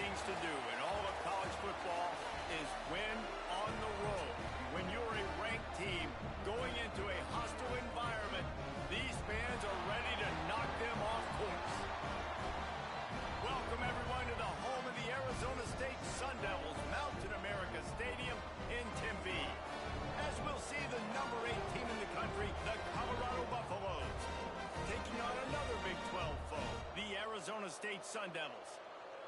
things to do in all of college football is win on the road. When you're a ranked team going into a hostile environment, these fans are ready to knock them off course. Welcome, everyone, to the home of the Arizona State Sun Devils, Mountain America Stadium in Tempe. As we'll see the number 8 team in the country, the Colorado Buffaloes, taking on another Big 12 foe, the Arizona State Sun Devils.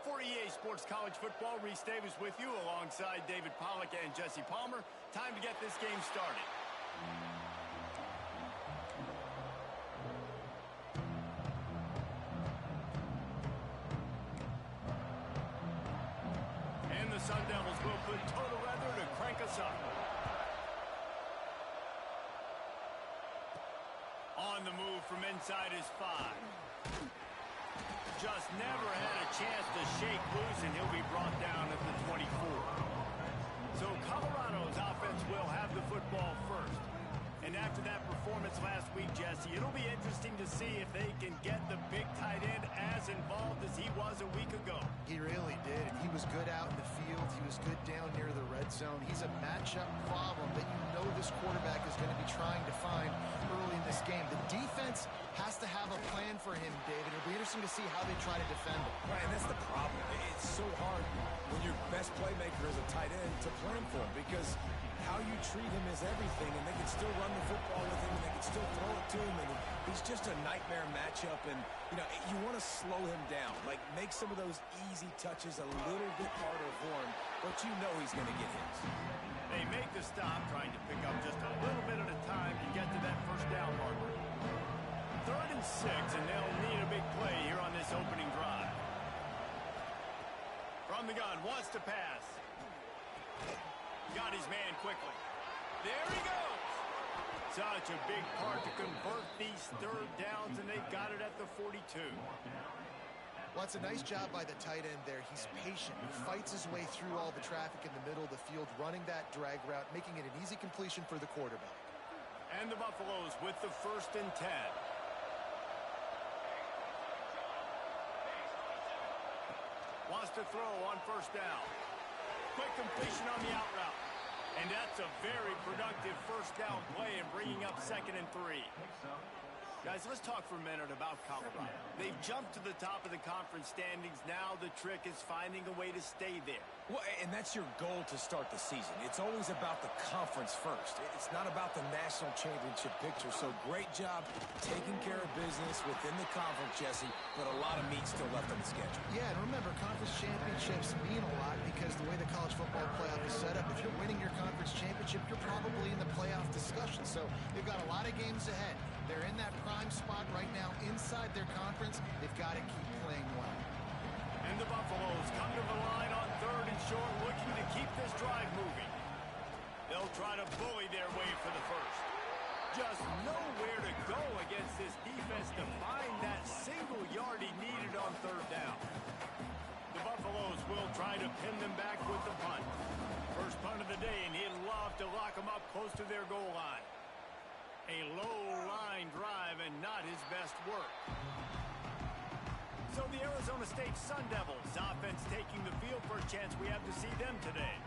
For EA Sports College Football, Reese Davis with you alongside David Pollack and Jesse Palmer. Time to get this game started. And the Sun Devils will put total weather to crank us up. On the move from inside his 5. Just never had a chance to shake loose, and he'll be brought down at the 24. So Colorado's offense will have the football first. And after that performance last week, Jesse, it'll be interesting to see if they can get the big tight end as involved as he was a week ago. He really did. He was good out in the field. He was good down near the red zone. He's a matchup problem that you know this quarterback is going to be trying to find early in this game. The defense has to have a plan for him, David. It'll be interesting to see how they try to defend him. Right, and that's the problem. It's so hard when your best playmaker is a tight end to plan for him, because how you treat him is everything, and they can still run the football with him, and they can still throw it to him, and he's just a nightmare matchup. And you want to slow him down, like make some of those easy touches a little bit harder for him, but you know he's going to get hits. They make the stop, trying to pick up just a little bit at a time to get to that first down marker. 3rd and 6, and they'll need a big play here on this opening drive. From the gun, wants to pass. Got his man quickly. There he goes. Such a big part to convert these 3rd downs, and they got it at the 42. Well, it's a nice job by the tight end there. He's patient. He fights his way through all the traffic in the middle of the field, running that drag route, making it an easy completion for the quarterback. And the Buffaloes with the 1st and 10. Wants to throw on 1st down. Quick completion on the out route. And that's a very productive 1st down play and bringing up 2nd and 3. Guys, let's talk for a minute about Colorado. They've jumped to the top of the conference standings. Now the trick is finding a way to stay there. Well, and that's your goal to start the season. It's always about the conference first. It's not about the national championship picture. So great job taking care of business within the conference, Jesse, but a lot of meat still left on the schedule. Yeah, and remember, conference championships mean a lot because the way the college football playoff is set up, if you're winning your conference championship, you're probably in the playoff discussion. So they've got a lot of games ahead. They're in that prime spot right now inside their conference. They've got to keep playing well. And the Buffaloes come to the line on 3rd and short, looking to keep this drive moving. They'll try to bully their way for the 1st. Just nowhere to go against this defense to find that single yard he needed on 3rd down. The Buffaloes will try to pin them back with the punt. First punt of the day, and he'd love to lock them up close to their goal line. A low-line drive and not his best work. So the Arizona State Sun Devils offense taking the field for a chance we have to see them today.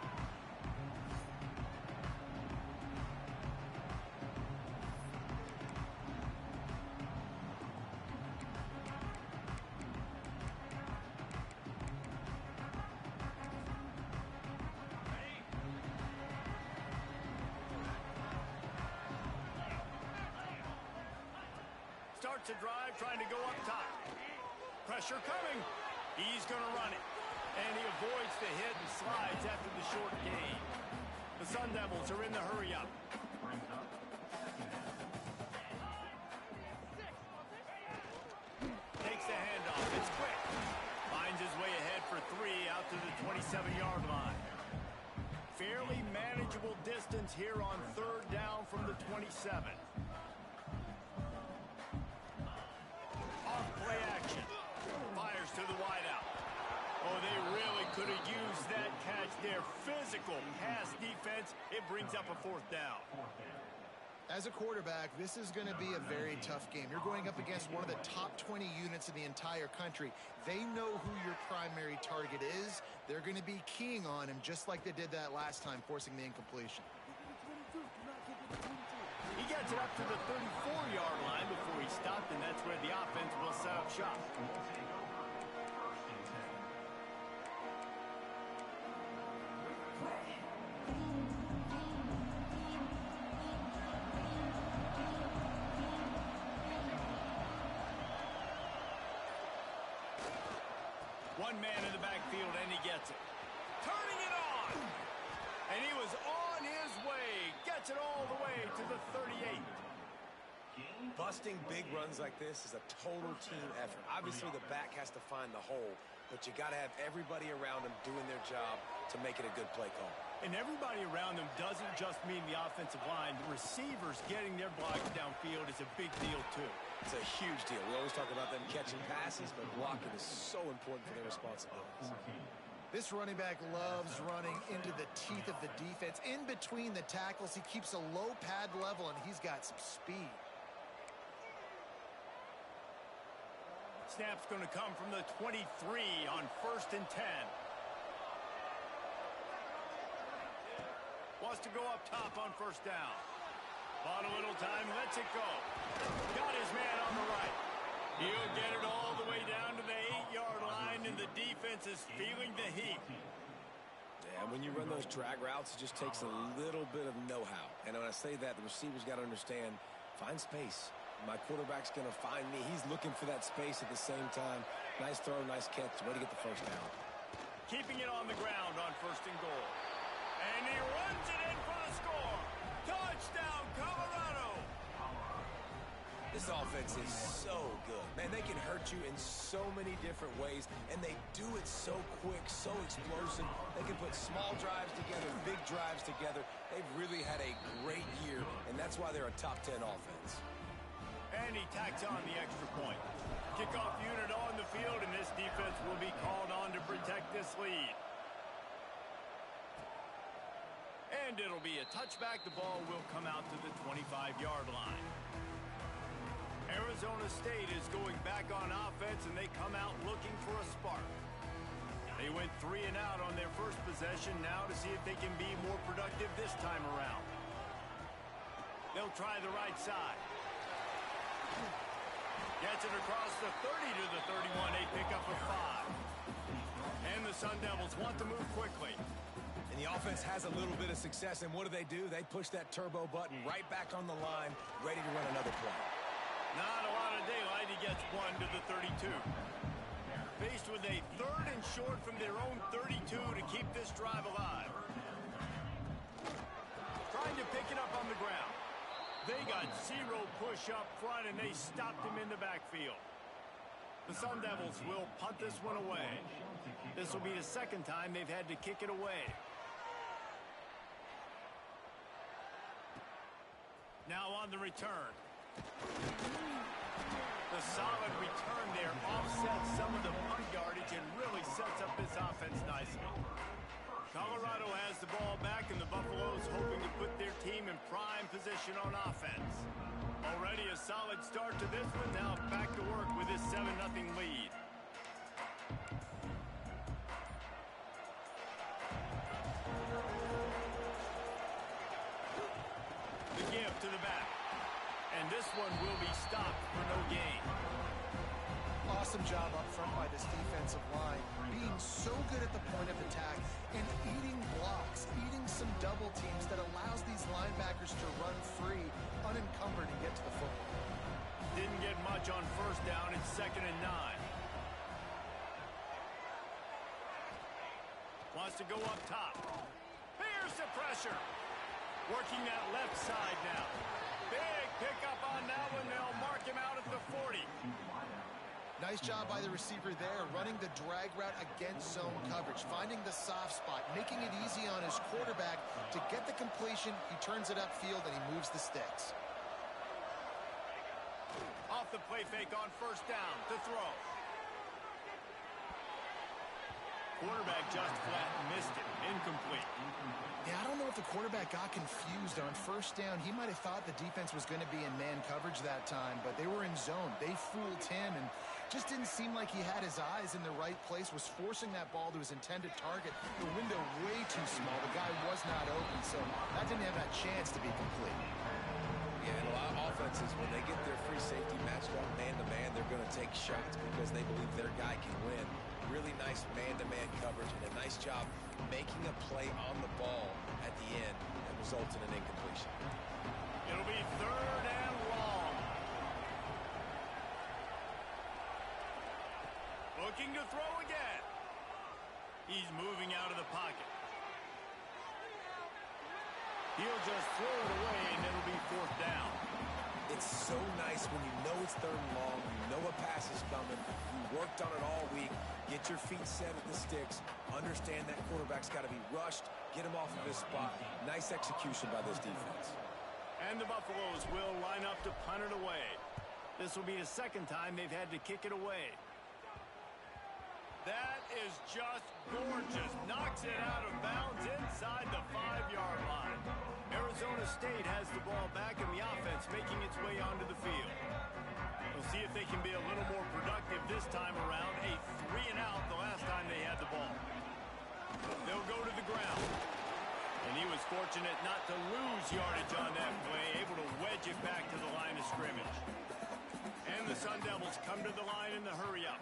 Starts a drive trying to go up top. Pressure coming. He's going to run it. And he avoids the hit and slides after the short gain. The Sun Devils are in the hurry-up. Takes the handoff. It's quick. Finds his way ahead for 3 out to the 27-yard line. Fairly manageable distance here on 3rd down from the 27. Off-play action. Fires to the wideout. Oh, they really could have used that catch there. Physical pass defense. It brings up a 4th down. As a quarterback, this is going to be a very tough game. You're going up against one of the top 20 units in the entire country. They know who your primary target is, they're going to be keying on him just like they did that last time, forcing the incompletion. He gets it up to the 34-yard line before he stopped, and that's where the offense will set up shop. One man in the backfield, and he gets it. Turning it on! And he was on his way. Gets it all the way to the 38. Busting big runs like this is a total team effort. Obviously, the back has to find the hole, but you got to have everybody around him doing their job to make it a good play call. And everybody around them doesn't just mean the offensive line. The receivers getting their blocks downfield is a big deal, too. It's a huge deal. We always talk about them catching passes, but blocking is so important for their responsibilities. This running back loves running into the teeth of the defense. In between the tackles, he keeps a low pad level, and he's got some speed. Snap's going to come from the 23 on 1st and 10. Wants to go up top on 1st down. Bought a little time, lets it go. Got his man on the right. He'll get it all the way down to the 8-yard line, and the defense is feeling the heat. Yeah, when you run those drag routes, it just takes a little bit of know-how. And when I say that, the receiver's got to understand, find space. My quarterback's going to find me. He's looking for that space at the same time. Nice throw, nice catch. Way to get the first down. Keeping it on the ground on 1st and goal. And he runs it in for the score. Touchdown, Colorado. This offense is so good. Man, they can hurt you in so many different ways, and they do it so quick, so explosive. They can put small drives together, big drives together. They've really had a great year, and that's why they're a top 10 offense. And he tacks on the extra point. Kickoff unit on the field, and this defense will be called on to protect this lead. And it'll be a touchback. The ball will come out to the 25-yard line. Arizona State is going back on offense, and they come out looking for a spark. They went 3 and out on their first possession, now to see if they can be more productive this time around. They'll try the right side. Gets it across the 30 to the 31, a pickup of 5. And the Sun Devils want to move quickly. And the offense has a little bit of success, and what do? They push that turbo button right back on the line, ready to run another play. Not a lot of daylight. He gets 1 to the 32. Faced with a 3rd and short from their own 32 to keep this drive alive. Trying to pick it up on the ground. They got 0 push up front, and they stopped him in the backfield. The Sun Devils will punt this one away. This will be the 2nd time they've had to kick it away. Now on the return. The solid return there offsets some of the punt yardage and really sets up this offense nicely. Colorado has the ball back, and the Buffaloes hoping to put their team in prime position on offense. Already a solid start to this one. Now back to work with this 7-0 lead. The give to the back. And this one will be stopped for no gain. Awesome job up front by this defensive line, being so good at the point of attack and eating blocks, eating some double teams that allows these linebackers to run free, unencumbered, and get to the football. Didn't get much on 1st down. It's 2nd and 9. Wants to go up top. Here's the pressure. Working that left side now. Big pickup on that one. They'll mark him out at the 40. Nice job by the receiver there, running the drag route against zone coverage, finding the soft spot, making it easy on his quarterback to get the completion. He turns it upfield, and he moves the sticks. Off the play fake on 1st down to throw. Quarterback just flat missed it. Incomplete. Yeah, I don't know if the quarterback got confused on 1st down. He might have thought the defense was going to be in man coverage that time, but they were in zone. They fooled him, and Just didn't seem like he had his eyes in the right place, was forcing that ball to his intended target. The window way too small. The guy was not open, so that didn't have that chance to be complete. Yeah, and a lot of offenses, when they get their free safety matched up man-to-man, they're going to take shots because they believe their guy can win. Really nice man-to-man coverage and a nice job making a play on the ball at the end that results in an incompletion. It'll be 3rd and long. Looking to throw again. He's moving out of the pocket. He'll just throw it away, and it'll be 4th down. It's so nice when you know it's 3rd and long, you know a pass is coming, you worked on it all week, get your feet set at the sticks, understand that quarterback's got to be rushed, get him off of his spot. Nice execution by this defense. And the Buffaloes will line up to punt it away. This will be the 2nd time they've had to kick it away. That is just gorgeous. Knocks it out of bounds inside the 5-yard line. Arizona State has the ball back in the offense, making its way onto the field. We'll see if they can be a little more productive this time around. A 3-and-out the last time they had the ball. They'll go to the ground. And he was fortunate not to lose yardage on that play, able to wedge it back to the line of scrimmage. And the Sun Devils come to the line in the hurry-up.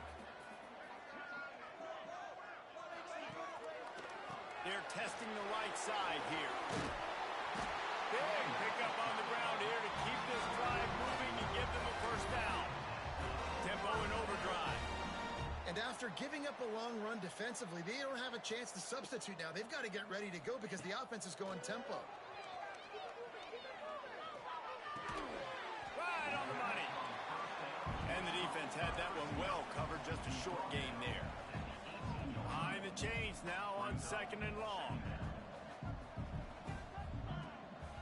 They're testing the right side here. Big pickup on the ground here to keep this drive moving and give them a 1st down. Tempo and overdrive. And after giving up a long run defensively, they don't have a chance to substitute now. They've got to get ready to go because the offense is going tempo. Right on the money. And the defense had that one well covered, just a short gain there. Behind the chains now on 2nd and long.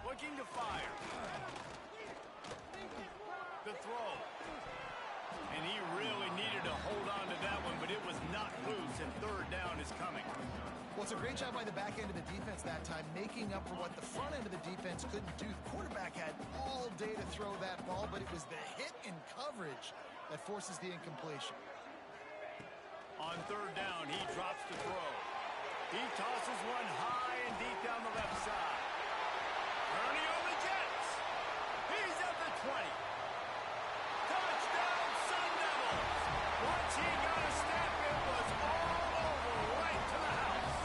Looking to fire. The throw. And he really needed to hold on to that one, but it was not loose, and 3rd down is coming. Well, it's a great job by the back end of the defense that time, making up for what the front end of the defense couldn't do. The quarterback had all day to throw that ball, but it was the hit in coverage that forces the incompletion. On 3rd down, he drops to throw. He tosses one high and deep down the left side. Ernie on the Jets. He's at the 20. Touchdown, Sun Devils. Once he got a step, it was all over, right to the house.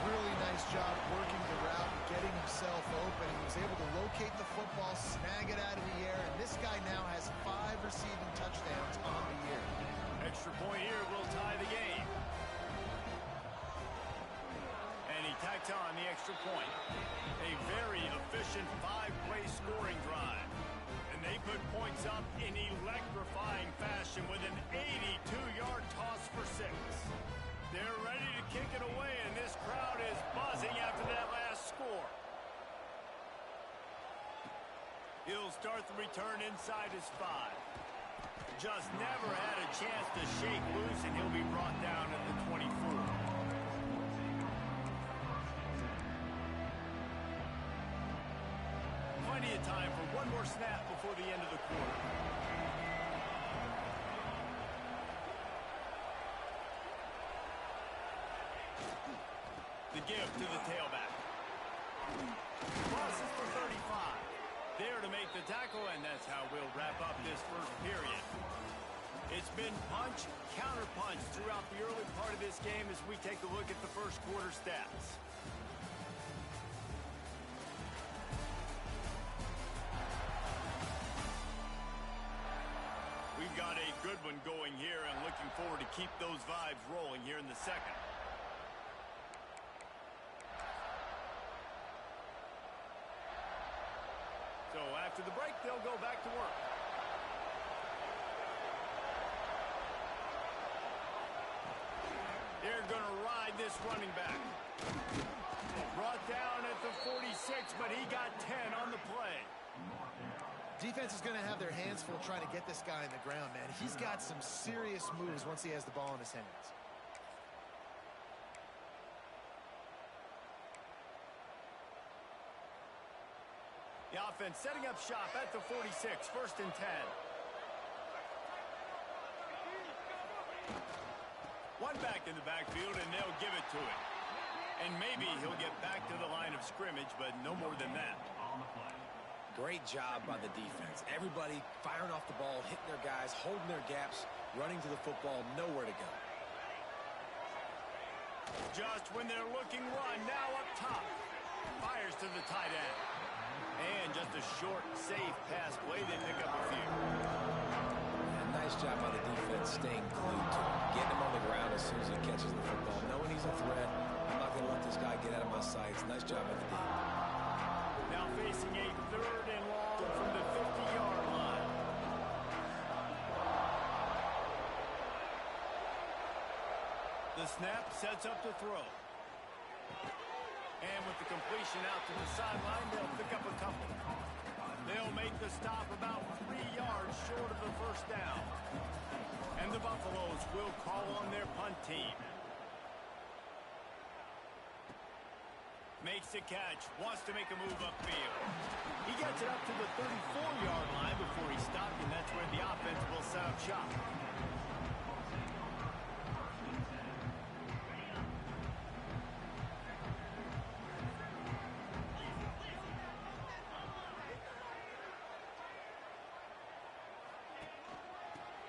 Really nice job working the route and getting himself open. He was able to locate the football, snag it out of the air, and this guy now has 5 receiving touchdowns on the year. Extra point here will tie the game. And he tacks on the extra point. A very efficient 5-play scoring drive. And they put points up in electrifying fashion with an 82-yard toss for 6. They're ready to kick it away, and this crowd is buzzing after that last score. He'll start the return inside his 5. Just never had a chance to shake loose, and he'll be brought down at the 24. Plenty of time for one more snap before the end of the quarter. The give to the tailback. Crosses for 35. There to make the tackle, and that's how we'll wrap up this 1st period. It's been punch, counter-punch throughout the early part of this game as we take a look at the 1st quarter stats. We've got a good one going here and looking forward to keep those vibes rolling here in the 2nd. So after the break, they'll go back to work. They're going to ride this running back. Brought down at the 46, but he got 10 on the play. Defense is going to have their hands full trying to get this guy on the ground, man. He's got some serious moves once he has the ball in his hands. The offense setting up shop at the 46, 1st and 10. One back in the backfield, and they'll give it to him. And maybe he'll get back to the line of scrimmage, but no more than that. Great job by the defense. Everybody firing off the ball, hitting their guys, holding their gaps, running to the football, nowhere to go. Just when they're looking run, now up top. Fires to the tight end. And just a short, safe pass play. They pick up a few. And nice job by the defense staying glued to him, getting him on the ground as soon as he catches the football, knowing he's a threat. I'm not going to let this guy get out of my sights. Nice job by the D. Now facing a 3rd and long from the 50-yard line. The snap sets up the throw. And with the completion out to the sideline, they'll pick up a couple. They'll make the stop about 3 yards short of the first down. And the Buffaloes will call on their punt team. Makes the catch, wants to make a move upfield. He gets it up to the 34-yard line before he stopped, and that's where the offense will set up shop.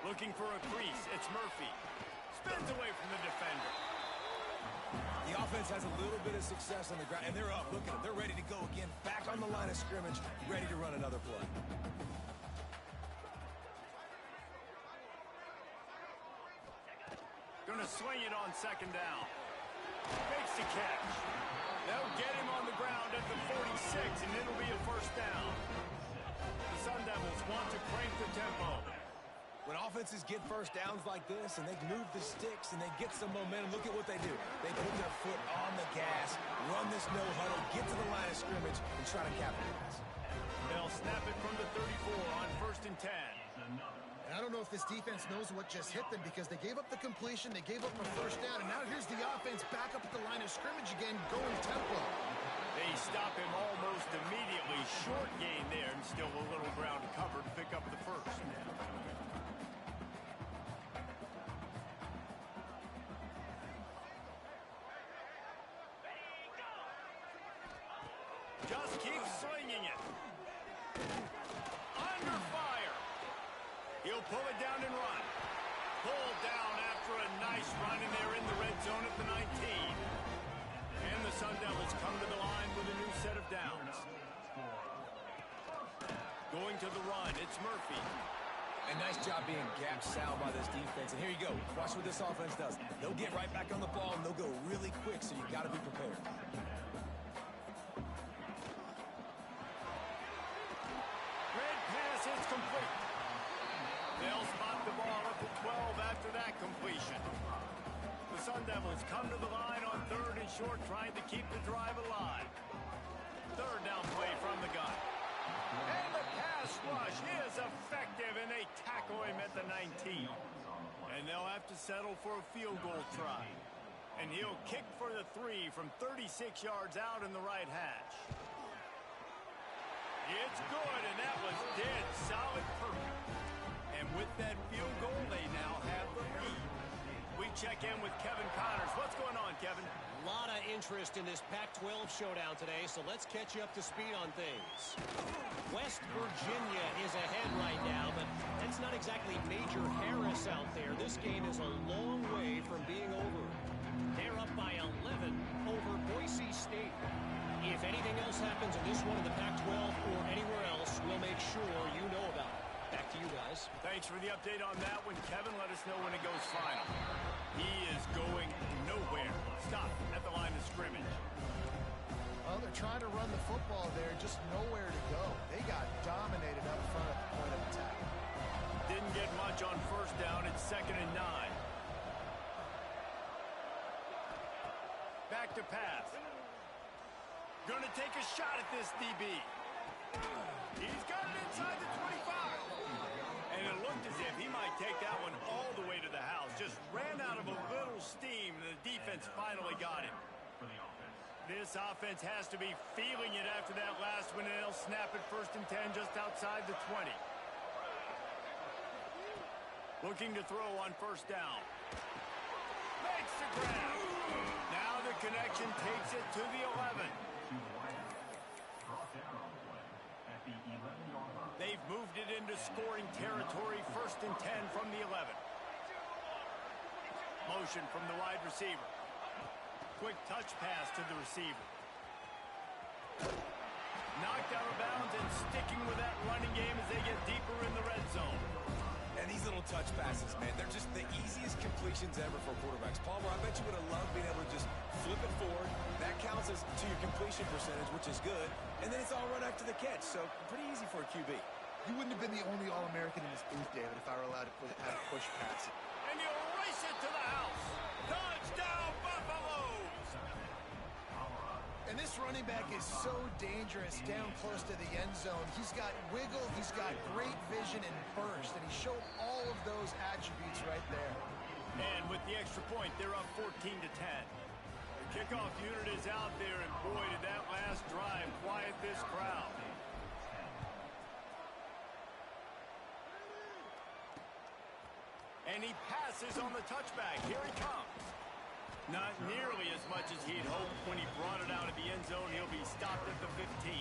Looking for a crease, it's Murphy. Spins away from the defender. The offense has a little bit of success on the ground, and they're up. Look at them. They're ready to go again. Back on the line of scrimmage, ready to run another play. Going to swing it on 2nd down. Makes the catch. They'll get him on the ground at the 46, and it'll be a 1st down. The Sun Devils want to crank the tempo. When offenses get 1st downs like this and they move the sticks and they get some momentum, look at what they do. They put their foot on the gas, run this no huddle, get to the line of scrimmage, and try to capitalize. They'll snap it from the 34 on 1st and 10. And I don't know if this defense knows what just hit them because they gave up the completion, they gave up a 1st down, and now here's the offense back up at the line of scrimmage again, going tempo. They stop him almost immediately. Short gain there, and still a little ground to cover to pick up the 1st. Just keep swinging it. Under fire. He'll pull it down and run. Pulled down after a nice run, and they're in the red zone at the 19. And the Sun Devils come to the line with a new set of downs. Going to the run, it's Murphy. A nice job being gap sound by this defense. And here you go. Watch what this offense does. They'll get right back on the ball, and they'll go really quick, so you got to be prepared. It's complete. They'll spot the ball at the 12 after that completion. The Sun Devils come to the line on 3rd and short, trying to keep the drive alive. 3rd down play from the gun. And the pass rush is effective, and they tackle him at the 19. And they'll have to settle for a field goal try. And he'll kick for the 3 from 36 yards out in the right hash. It's good, and that was dead solid perfect. And with that field goal, they now have the lead. We check in with Kevin Connors. What's going on, Kevin? A lot of interest in this Pac-12 showdown today, so let's catch you up to speed on things. West Virginia is ahead right now, but that's not exactly Major Harris out there. This game is a long way from being over. They're up by 11 over Boise State. If anything else happens in this one in the Pac-12 or anywhere else, we'll make sure you know about it. Back to you guys. Thanks for the update on that one, Kevin. Let us know when it goes final. He is going nowhere. Stop at the line of scrimmage. Well, they're trying to run the football there, just nowhere to go. They got dominated up front at the point of attack. Didn't get much on 1st down. It's 2nd and 9. Back to pass. Going to take a shot at this DB. He's got it inside the 25. And it looked as if he might take that one all the way to the house. Just ran out of a little steam, and the defense finally got him. This offense has to be feeling it after that last one, and they'll snap it 1st and 10 just outside the 20. Looking to throw on 1st down. Makes action takes it to the 11. They've moved it into scoring territory, 1st and 10 from the 11. Motion from the wide receiver. Quick touch pass to the receiver. Knocked out of bounds and sticking with that running game as they get deeper in the red zone. And these little touch passes, man, they're just the easiest completions ever for quarterbacks. Palmer, I bet you would have loved being able to just flip it forward. That counts as to your completion percentage, which is good. And then it's all run after the catch, so pretty easy for a QB. You wouldn't have been the only All-American in this booth, David, if I were allowed to have a push pass. And you race it to the house. Touchdown, Buffaloes! And this running back is so dangerous down close to the end zone. He's got wiggle, he's got great vision and burst, and he showed all of those attributes right there. And with the extra point, they're up 14-10. The kickoff unit is out there, and boy, did that last drive quiet this crowd. And he passes on the touchback. Here he comes. Not nearly as much as he'd hoped when he brought it out of the end zone. He'll be stopped at the 15.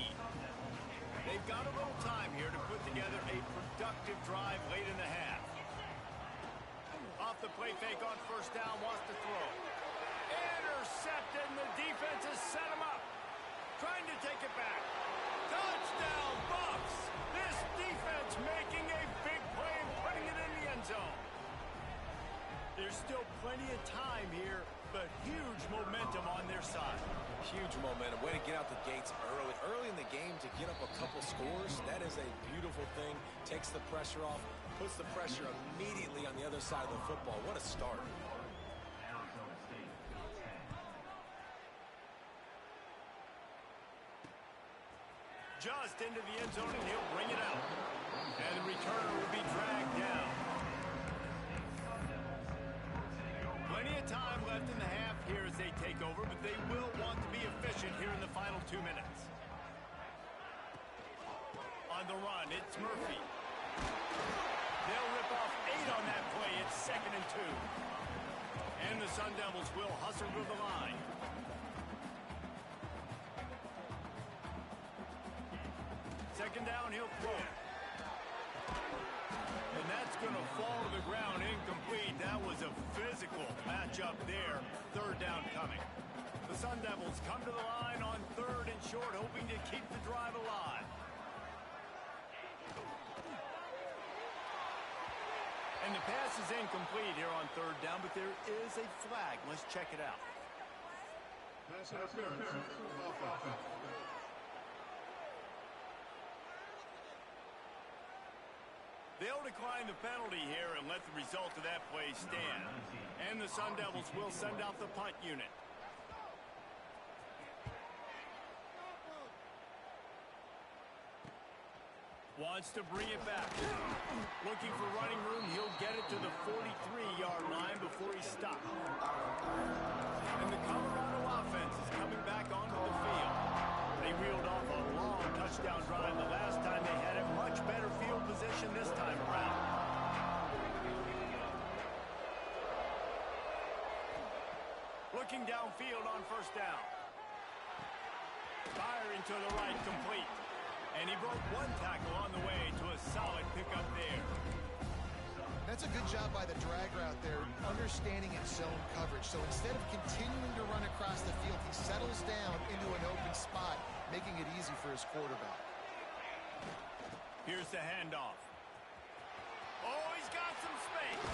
They've got a little time here to put together a productive drive late in the half. Off the play fake on 1st down, wants to throw. Intercepted, and the defense has set him up. Trying to take it back. Touchdown, Buffs! This defense making a big play and putting it in the end zone. There's still plenty of time here, but huge momentum on their side. Huge momentum. Way to get out the gates early. Early in the game to get up a couple scores, that is a beautiful thing. Takes the pressure off, puts the pressure immediately on the other side of the football. What a start. Just into the end zone, and he'll bring it out. And the returner will be dragged down. Plenty of time left in the half here as they take over, but they will want to be efficient here in the final 2 minutes. On the run, it's Murphy. They'll rip off 8 on that play. It's 2nd and 2. And the Sun Devils will hustle to the line. Second down, he'll throw. And that's going to fall to the ground incomplete. That was a physical matchup there. 3rd down coming. The Sun Devils come to the line on 3rd and short, hoping to keep the drive alive. And the pass is incomplete here on 3rd down, but there is a flag. Let's check it out. Pass interference. Offense. They'll decline the penalty here and let the result of that play stand. And the Sun Devils will send out the punt unit. Wants to bring it back. Looking for running room. He'll get it to the 43-yard line before he's stopped. And the Colorado offense is coming back onto the field. They reeled off a long touchdown drive the last time they had a much better field position this time around. Looking downfield on 1st down. Firing to the right, complete. And he broke 1 tackle on the way to a solid pickup there. That's a good job by the drag route there, understanding its zone coverage. So instead of continuing to run across the field, he settles down into an open spot, making it easy for his quarterback. Here's the handoff. Oh, he's got some space.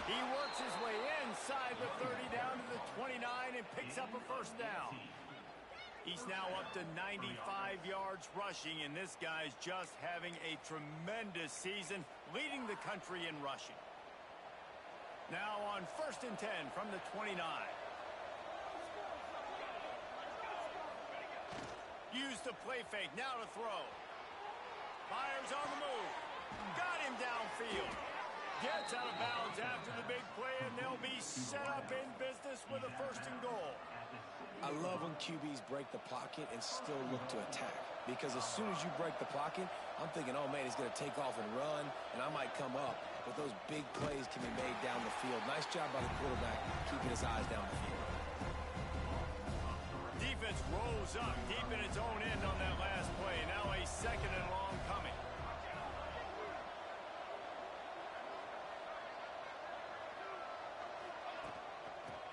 He works his way inside the 30 down to the 29 and picks up a 1st down. He's now up to 95 yards rushing, and this guy's just having a tremendous season, leading the country in rushing. Now on 1st and 10 from the 29. Use the play fake, now to throw. Fires on the move. Got him downfield. Gets out of bounds after the big play, and they'll be set up in business with a 1st and goal. I love when QBs break the pocket and still look to attack. Because as soon as you break the pocket, I'm thinking, oh, man, he's going to take off and run, and I might come up. But those big plays can be made down the field. Nice job by the quarterback keeping his eyes down the field. defense rose up deep in its own end on that last play. Now a second and long coming.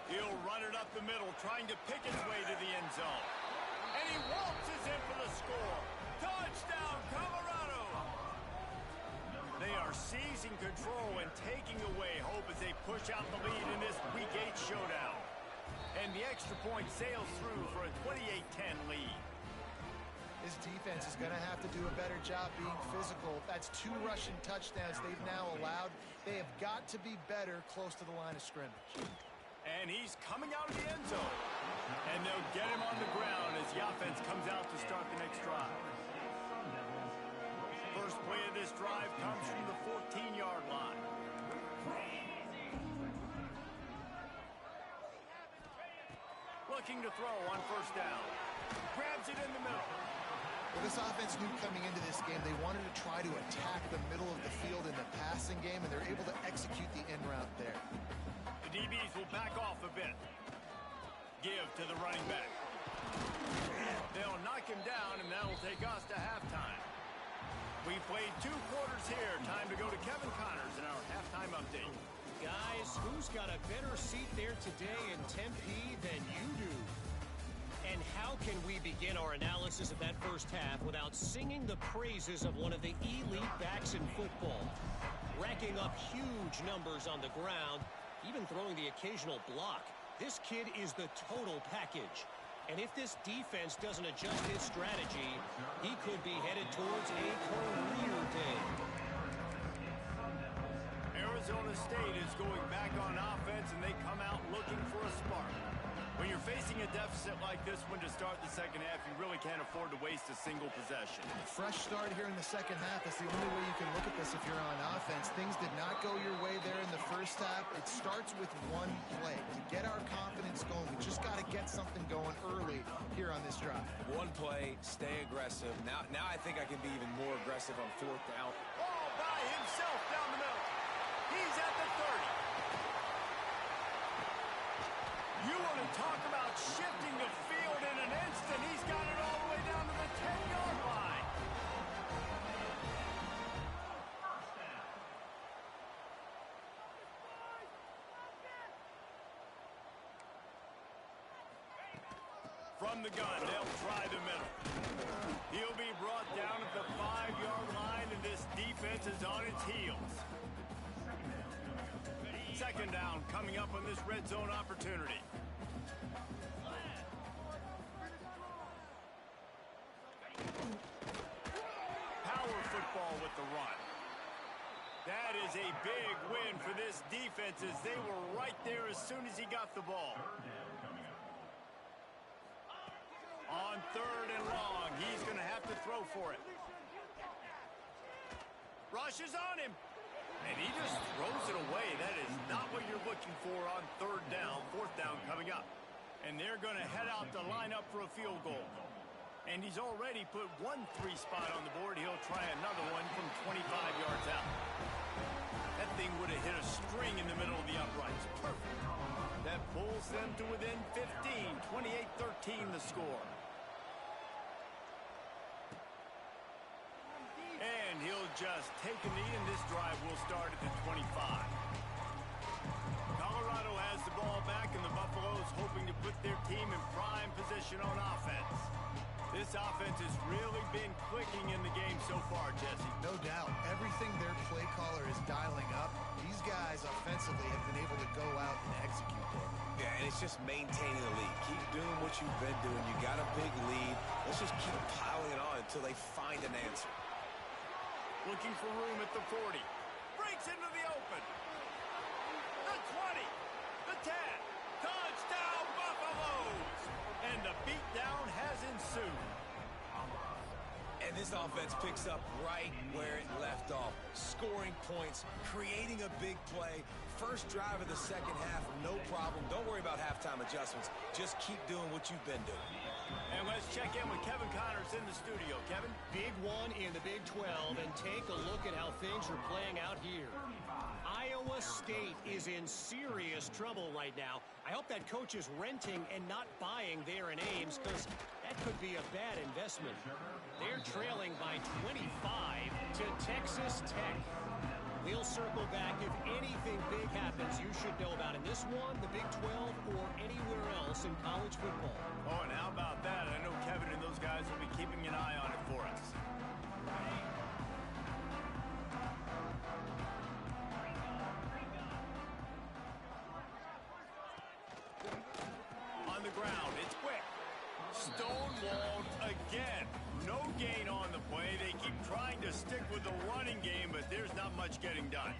He'll run it up the middle, trying to pick its way to the end zone. And he waltzes in for the score. Touchdown, Colorado! They are seizing control and taking away hope as they push out the lead in this Week 8 showdown. And the extra point sails through for a 28-10 lead. This defense is going to have to do a better job being physical. That's 2 rushing touchdowns they've now allowed. They have got to be better close to the line of scrimmage. And he's coming out of the end zone. And they'll get him on the ground as the offense comes out to start the next drive. First play of this drive comes from the 14-yard line. Looking to throw on first down. Grabs it in the middle. Well, this offense knew coming into this game they wanted to try to attack the middle of the field in the passing game, and they're able to execute the end route there. The DBs will back off a bit. Give to the running back. They'll knock him down, and that'll take us to halftime. We played 2 quarters here. Time to go to Kevin Connors in our halftime update. Guys, who's got a better seat there today in Tempe than you do? And how can we begin our analysis of that first half without singing the praises of one of the elite backs in football? Racking up huge numbers on the ground, even throwing the occasional block. This kid is the total package. And if this defense doesn't adjust his strategy, he could be headed towards a career day. Arizona State is going back on offense, and they come out looking for a spark. When you're facing a deficit like this one to start the second half, you really can't afford to waste a single possession. Fresh start here in the second half. That's the only way you can look at this if you're on offense. Things did not go your way there in the first half. It starts with one play. To get our confidence going, we just got to get something going early here on this drive. One play, stay aggressive. Now I think I can be even more aggressive on fourth down. All by himself down the middle. He's at the 30. You want to talk about shifting the field in an instant. He's got it all the way down to the 10-yard line. From the gun, they'll try the middle. He'll be brought down at the 5-yard line, and this defense is on its heels. Second down coming up on this red zone opportunity. Power football with the run. That is a big win for this defense as they were right there as soon as he got the ball. On third and long, he's going to have to throw for it. Rushes on him. And he just throws it away. That is not what you're looking for on third down, fourth down coming up. And they're going to head out to line up for a field goal. And he's already put 1 3 spot on the board. He'll try another one from 25 yards out. That thing would have hit a string in the middle of the uprights. Perfect. That pulls them to within 15, 28-13 the score. And he'll just take a knee, and this drive will start at the 25. Colorado has the ball back, and the Buffaloes hoping to put their team in prime position on offense. This offense has really been clicking in the game so far, Jesse. No doubt. Everything their play caller is dialing up, these guys offensively have been able to go out and execute there. Yeah, and it's just maintaining the lead. Keep doing what you've been doing. You got a big lead. Let's just keep piling it on until they find an answer. Looking for room at the 40. Breaks into the open. The 20. The 10. Touchdown, Buffaloes! And the beatdown has ensued. And this offense picks up right where it left off. Scoring points, creating a big play. First drive of the second half, no problem. Don't worry about halftime adjustments. Just keep doing what you've been doing. And let's check in with Kevin Connors in the studio. Kevin? Big one in the Big 12, and take a look at how things are playing out here. Iowa Iowa State is in serious trouble right now. I hope that coach is renting and not buying there in Ames, because that could be a bad investment. They're trailing by 25 to Texas Tech. We'll circle back if anything big happens you should know about in this one, the Big 12, or anywhere else in college football. Oh, and how about that? I know Kevin and those guys will be keeping an eye on it for us. On the ground, it's quick. Stonewalled again. No gain on the play. They keep trying to stick with the running game, but there's not much getting done.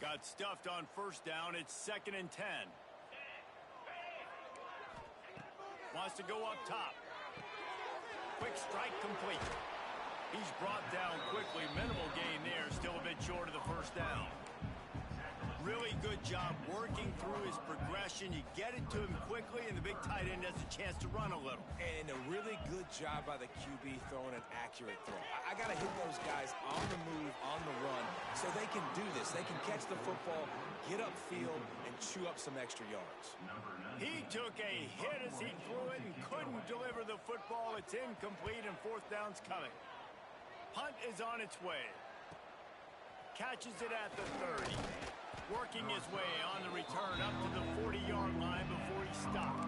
Got stuffed on first down. It's 2nd and 10. Wants to go up top. Quick strike complete. He's brought down quickly. Minimal gain there. Still a bit short of the first down. Really good job working through his progression. You get it to him quickly, and the big tight end has a chance to run a little. And a really good job by the QB throwing an accurate throw. I got to hit those guys on the move, on the run, so they can do this. They can catch the football, get upfield, and chew up some extra yards. He took a hit as he threw it and couldn't deliver the football. It's incomplete, and fourth down's coming. Punt is on its way. Catches it at the 30. Working his way on the return up to the 40-yard line before he stopped.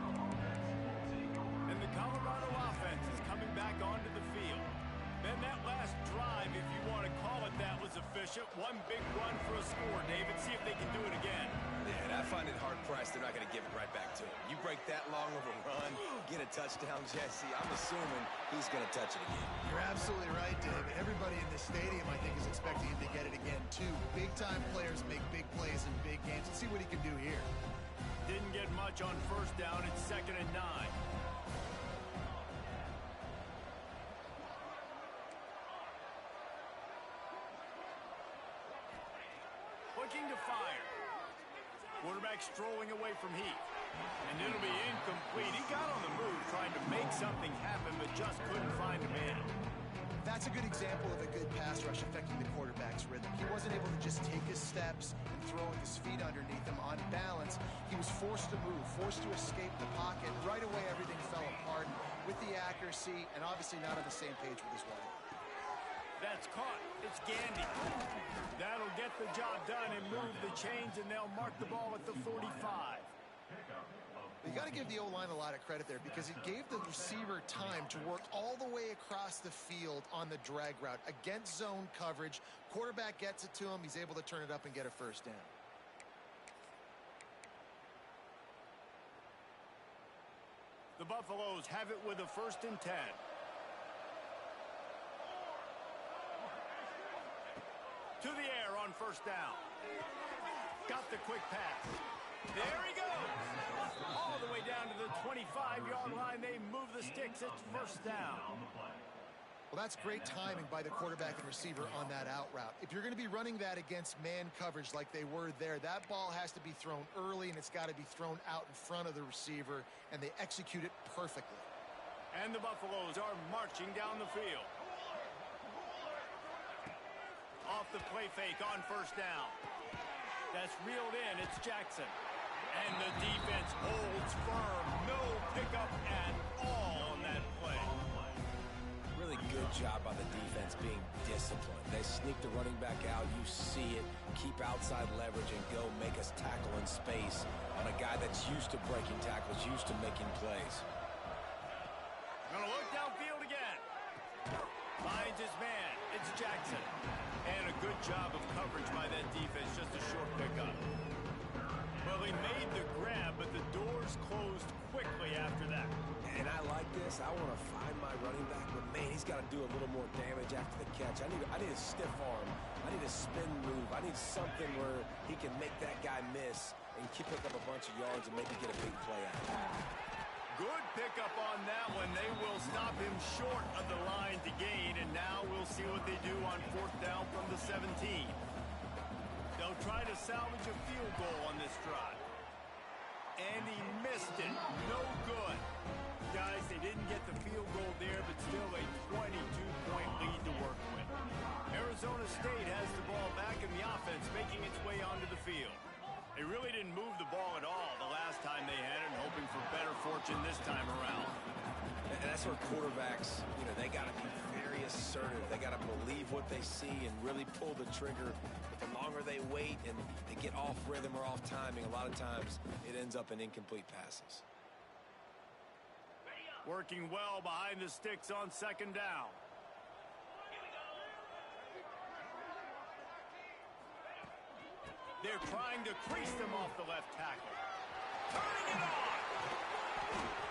And the Colorado offense is coming back onto the field. Then that last drive, if you want to call it that, was efficient. One big run for a score, David. See if they can do it again. Yeah, and I find it hard-pressed they're not going to give it right back to him. You break that long of a run, get a touchdown, Jesse, I'm assuming he's going to touch it again. You're absolutely right, David. Everybody in this stadium, I think, is expecting him to get it again, too. Big-time players make big plays in big games. Let's see what he can do here. Didn't get much on first down. It's 2nd and 9. Looking to fire. Quarterback strolling away from Heath. And it'll be incomplete. He got on the move trying to make something happen, but just couldn't find a man. That's a good example of a good pass rush affecting the quarterback's rhythm. He wasn't able to just take his steps and throw with his feet underneath him on balance. He was forced to move, forced to escape the pocket. Right away, everything fell apart with the accuracy and obviously not on the same page with his wife. That's caught. It's Gandy. That'll get the job done and move the chains, and they'll mark the ball at the 45. You got to give the O-line a lot of credit there because it gave the receiver time to work all the way across the field on the drag route against zone coverage. Quarterback gets it to him. He's able to turn it up and get a first down. The Buffaloes have it with a 1st and 10. To the air on first down. Got the quick pass. There he goes. All the way down to the 25-yard line. They move the sticks. It's first down. Well, that's great timing by the quarterback and receiver on that out route. If you're going to be running that against man coverage like they were there, that ball has to be thrown early, and it's got to be thrown out in front of the receiver, and they execute it perfectly. And the Buffaloes are marching down the field. Off the play fake on first down. That's reeled in. It's Jackson. And the defense holds firm. No pickup at all on that play. Really good job by the defense being disciplined. They sneak the running back out. You see it. Keep outside leverage and go make us tackle in space on a guy that's used to breaking tackles, used to making plays. Gonna look downfield again. Finds his man. It's Jackson. And a good job of coverage by that defense. Just a short pickup. Well, he made the grab, but the doors closed quickly after that. And I like this. I want to find my running back, but man, he's got to do a little more damage after the catch. I need a stiff arm. I need a spin move. I need something where he can make that guy miss and pick up a bunch of yards and maybe get a big play out of it. Good pickup on that one. They will stop him short of the line to gain, and now we'll see what they do on fourth down from the 17. They'll try to salvage a field goal on this drive. And he missed it. No good. guys. They didn't get the field goal there, but still a 22-point lead to work with. Arizona State has the ball back in the offense, making its way onto the field. They really didn't move the ball at all the last time they had it, hoping for better fortune this time around. And that's where quarterbacks, they got to be very assertive. They got to believe what they see and really pull the trigger. But the longer they wait and they get off rhythm or off timing, a lot of times it ends up in incomplete passes. Working well behind the sticks on second down. They're trying to crease them off the left tackle. Turning it on!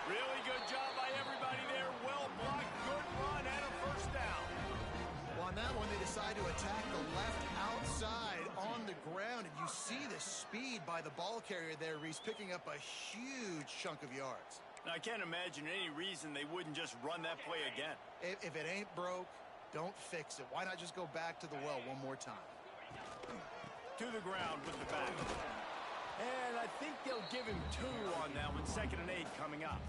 Really good job by everybody there. Well blocked, good run, and a first down. Well, on that one, they decide to attack the left outside on the ground, and you see the speed by the ball carrier there, Reese, picking up a huge chunk of yards. Now, I can't imagine any reason they wouldn't just run that play again. If it ain't broke, don't fix it. Why not just go back to the well one more time? To the ground with the back. And I think they'll give him 2 on that one. 2nd and 8 coming up.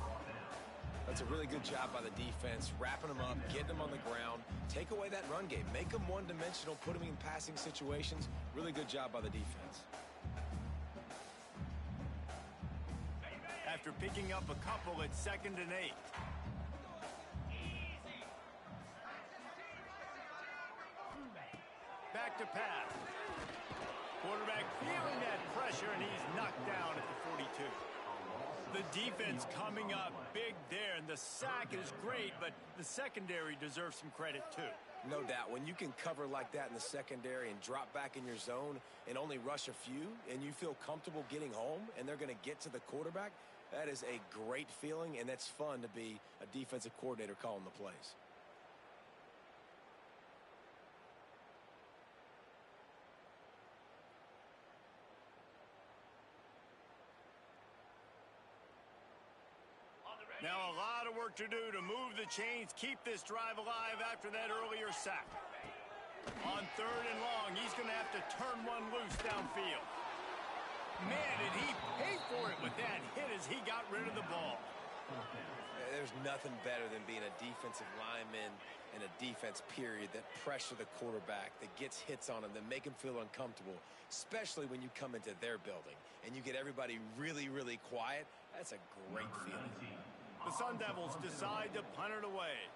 That's a really good job by the defense, wrapping them up, getting them on the ground, take away that run game, make them one-dimensional, put them in passing situations. Really good job by the defense. After picking up a couple, it's 2nd and 8. Back to pass. Quarterback feeling that pressure, and he's knocked down at the 42. The defense coming up big there, and the sack is great, but the secondary deserves some credit too. No doubt. When you can cover like that in the secondary and drop back in your zone and only rush a few, and you feel comfortable getting home, and they're going to get to the quarterback, that is a great feeling, and that's fun to be a defensive coordinator calling the plays. Now a lot of work to do to move the chains, keep this drive alive after that earlier sack. On 3rd and long, he's going to have to turn one loose downfield. Man, did he pay for it with that hit as he got rid of the ball. There's nothing better than being a defensive lineman and a defense period that pressure the quarterback, that gets hits on him, that make him feel uncomfortable, especially when you come into their building and you get everybody really, really quiet. That's a great feeling. The Sun Devils decide to punt it away.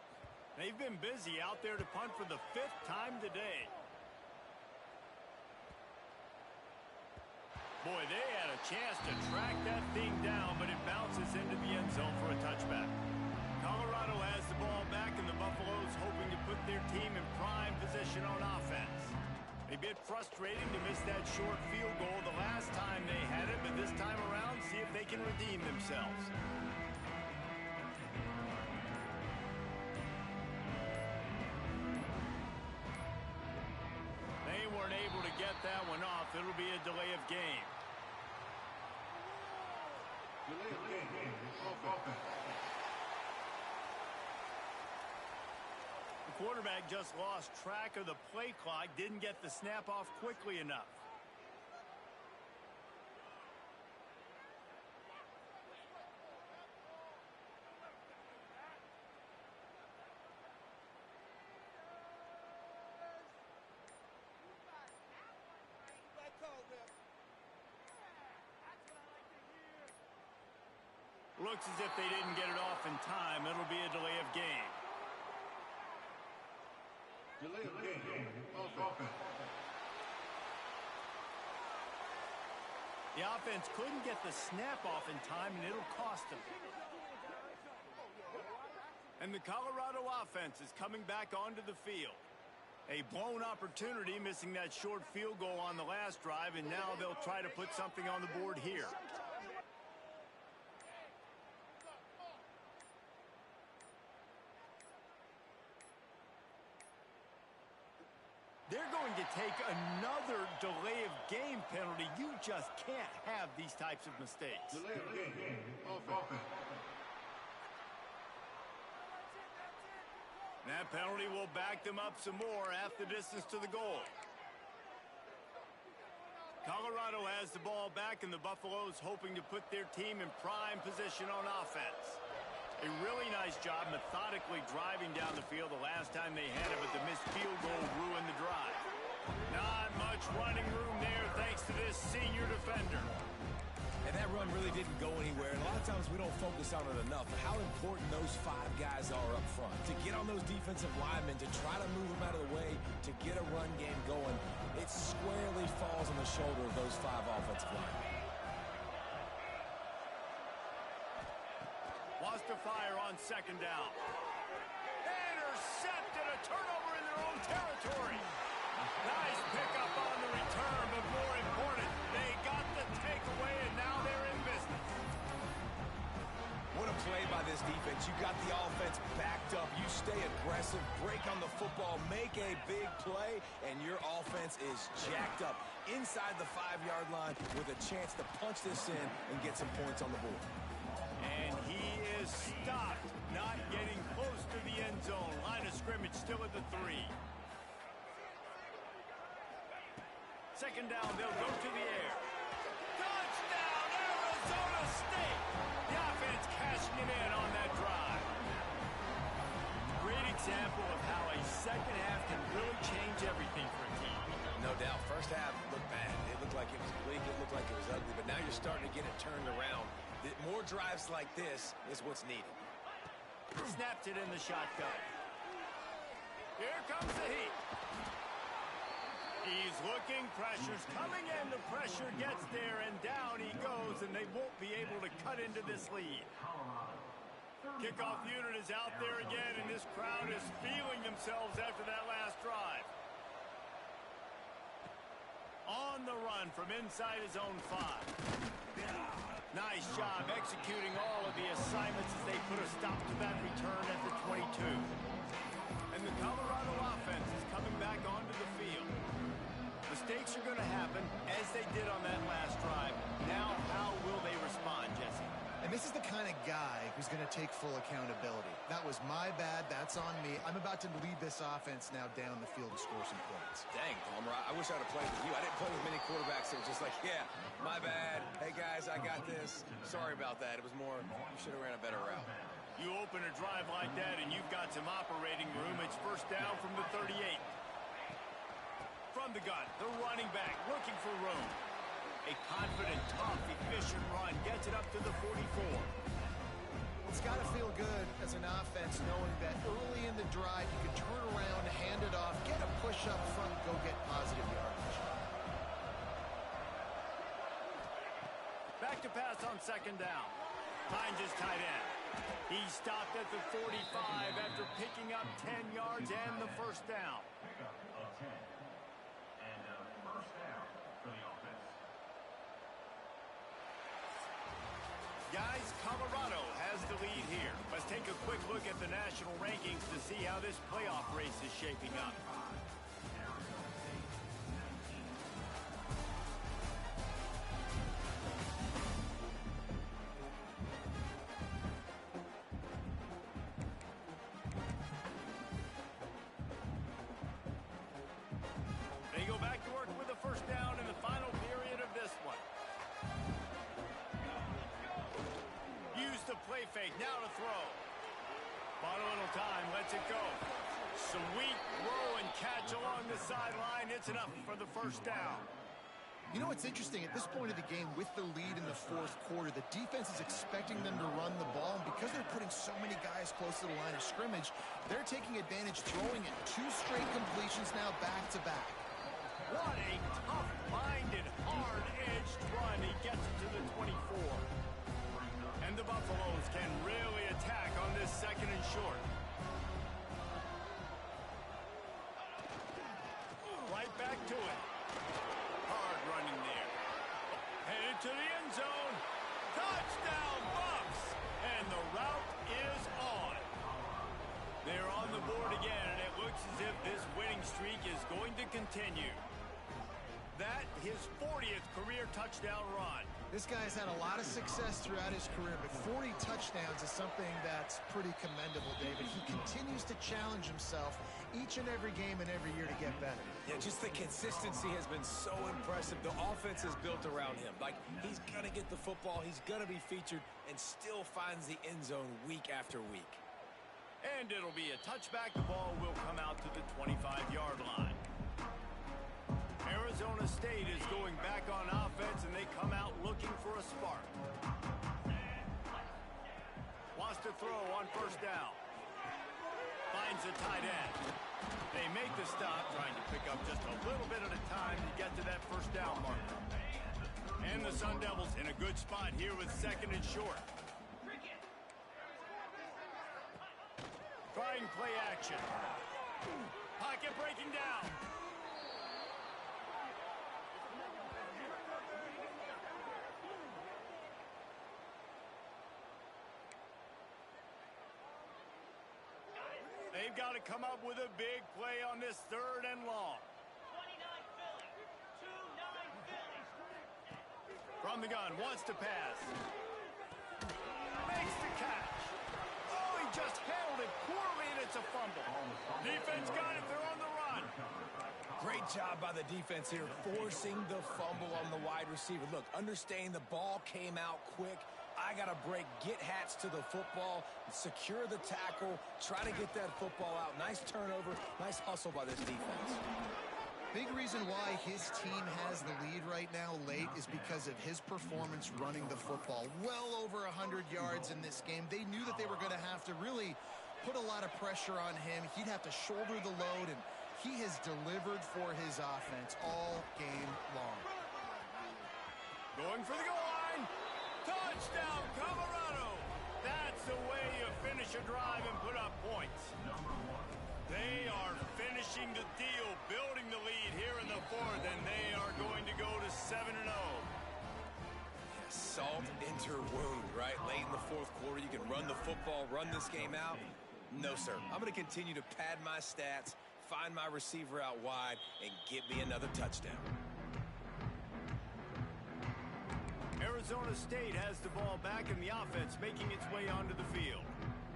They've been busy out there to punt for the 5th time today. Boy, they had a chance to track that thing down, but it bounces into the end zone for a touchback. Colorado has the ball back, and the Buffaloes hoping to put their team in prime position on offense. A bit frustrating to miss that short field goal the last time they had it, but this time around, see if they can redeem themselves. They weren't able to get that one off. It'll be a delay of game. Delay of game. Offense. The quarterback just lost track of the play clock, didn't get the snap off quickly enough. Looks as if they didn't get it off in time. It'll be a delay of game. Delay of game. Offense. The offense couldn't get the snap off in time, and it'll cost them. And the Colorado offense is coming back onto the field. A blown opportunity, missing that short field goal on the last drive, and now they'll try to put something on the board here. They're going to take another delay of game penalty. You just can't have these types of mistakes. Delay of game. Offense. That penalty will back them up some more, half the distance to the goal. Colorado has the ball back, and the Buffaloes hoping to put their team in prime position on offense. A really nice job methodically driving down the field the last time they had it, but the missed field goal ruined the drive. Not much running room there thanks to this senior defender. And that run really didn't go anywhere. And a lot of times we don't focus on it enough. How important those 5 guys are up front. To get on those defensive linemen, to try to move them out of the way, to get a run game going, it squarely falls on the shoulder of those 5 offensive linemen. Wants to fire on second down. Intercepted, a turnover in their own territory. Nice pickup on the return, but more important, they got the takeaway, and now they're in business. What a play by this defense. You got the offense backed up. You stay aggressive, break on the football, make a big play, and your offense is jacked up inside the 5-yard line with a chance to punch this in and get some points on the board. And he is stopped, not getting close to the end zone. Line of scrimmage still at the 3. Second down, they'll go to the air. Touchdown, Arizona State! The offense cashing it in on that drive. Great example of how a second half can really change everything for a team. No doubt. First half looked bad. It looked like it was bleak. It looked like it was ugly. But now you're starting to get it turned around. More drives like this is what's needed. Snapped it in the shotgun. Here comes the heat. He's looking, pressure's coming in, the pressure gets there, and down he goes, and they won't be able to cut into this lead. Kickoff unit is out there again, and this crowd is feeling themselves after that last drive. On the run from inside his own 5. Nice job executing all of the assignments as they put a stop to that return at the 22. And the Colorado offense is coming back onto the field. Mistakes are going to happen, as they did on that last drive. Now, how will they respond, Jesse? And this is the kind of guy who's going to take full accountability. That was my bad. That's on me. I'm about to lead this offense now down the field to score some points. Dang, Palmer, I wish I'd have played with you. I didn't play with many quarterbacks that were just like, yeah, my bad. Hey, guys, I got this. Sorry about that. It was more, you should have ran a better route. You open a drive like that, and you've got some operating room. It's first down from the 38. From the gun, the running back looking for room. A confident, tough, efficient run gets it up to the 44. It's got to feel good as an offense knowing that early in the drive you can turn around, hand it off, get a push up front, go get positive yardage. Back to pass on second down. Finds his tight end. He stopped at the 45 after picking up 10 yards and the first down. Guys, Colorado has the lead here. Let's take a quick look at the national rankings to see how this playoff race is shaping up. They go back to work with a first down in the final period of this one. Use the play fake, now to throw. Bought a little time, lets it go. Sweet throw and catch along the sideline. It's enough for the first down. You know what's interesting? At this point of the game, with the lead in the fourth quarter, the defense is expecting them to run the ball. And because they're putting so many guys close to the line of scrimmage, they're taking advantage, throwing it. 2 straight completions now back-to-back. What a tough-minded, hard-edged run. He gets it to the 24. And the Buffaloes can really attack on this second and short. Right back to it. Hard running there. Headed to the end zone. Touchdown, Bucs! And the route is on. They're on the board again, and it looks as if this winning streak is going to continue. That, his 40th career touchdown run. This guy's had a lot of success throughout his career, but 40 touchdowns is something that's pretty commendable, David. He continues to challenge himself each and every game and every year to get better. Yeah, just the consistency has been so impressive. The offense is built around him. Like, he's going to get the football, he's going to be featured, and still finds the end zone week after week. And it'll be a touchback. The ball will come out to the 25-yard line. Arizona State is going back on offense, and they come out looking for a spark. Wants to throw on first down. Finds a tight end. They make the stop, trying to pick up just a little bit at a time to get to that first down marker. And the Sun Devils in a good spot here with second and short. Trying play action. Pocket breaking down. They've got to come up with a big play on this third and long. From the gun, wants to pass. Makes the catch. Oh, he just handled it poorly, and it's a fumble. Defense got it. They're on the run. Great job by the defense here, forcing the fumble on the wide receiver. Look, understanding the ball came out quick. I got to break, get Hats to the football, secure the tackle, try to get that football out. Nice turnover, nice hustle by this defense. Big reason why his team has the lead right now late is because of his performance running the football. Well over 100 yards in this game. They knew that they were going to have to really put a lot of pressure on him. He'd have to shoulder the load, and he has delivered for his offense all game long. Going for the goal line. Touchdown, Colorado! That's the way you finish a drive and put up points. They are finishing the deal, building the lead here in the fourth, and they are going to go to 7-0. Salt into wound, right? Late in the fourth quarter, you can run the football, run this game out. No, sir. I'm going to continue to pad my stats, find my receiver out wide, and get me another touchdown. Arizona State has the ball back in the offense, making its way onto the field.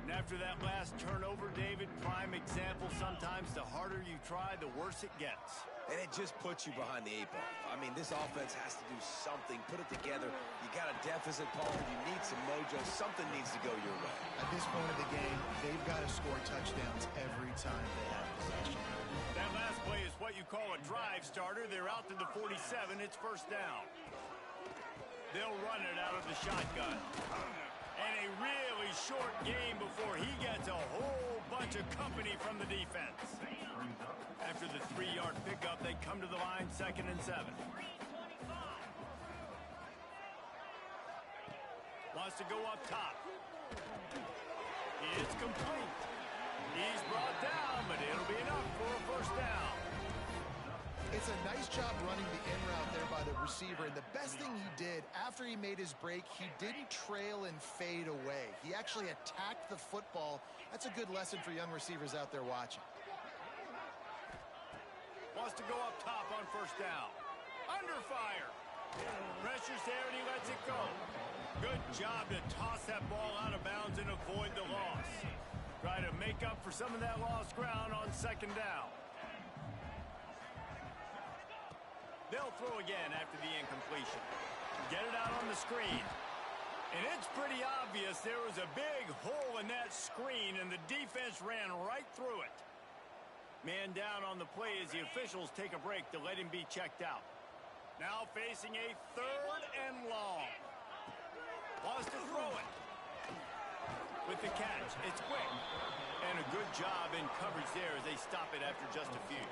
And after that last turnover, David, prime example, sometimes the harder you try, the worse it gets. And it just puts you behind the 8 ball. I mean, this offense has to do something, put it together. You got a deficit, Paul. You need some mojo. Something needs to go your way. At this point of the game, they've got to score touchdowns every time they have possession. That last play is what you call a drive starter. They're out to the 47. It's first down. They'll run it out of the shotgun. And a really short game before he gets a whole bunch of company from the defense. After the 3-yard pickup, they come to the line, 2nd and 7. Wants to go up top. It's complete. He's brought down, but it'll be enough for a first down. It's a nice job running the in route there by the receiver, and the best thing he did after he made his break, he didn't trail and fade away. He actually attacked the football. That's a good lesson for young receivers out there watching. Wants to go up top on first down. Under fire. Pressure's there, and he lets it go. Good job to toss that ball out of bounds and avoid the loss. Try to make up for some of that lost ground on 2nd down. They'll throw again after the incompletion. Get it out on the screen. And it's pretty obvious there was a big hole in that screen, and the defense ran right through it. Man down on the play as the officials take a break to let him be checked out. Now facing a 3rd and long. Wants to throw it. With the catch, it's quick. And a good job in coverage there as they stop it after just a few.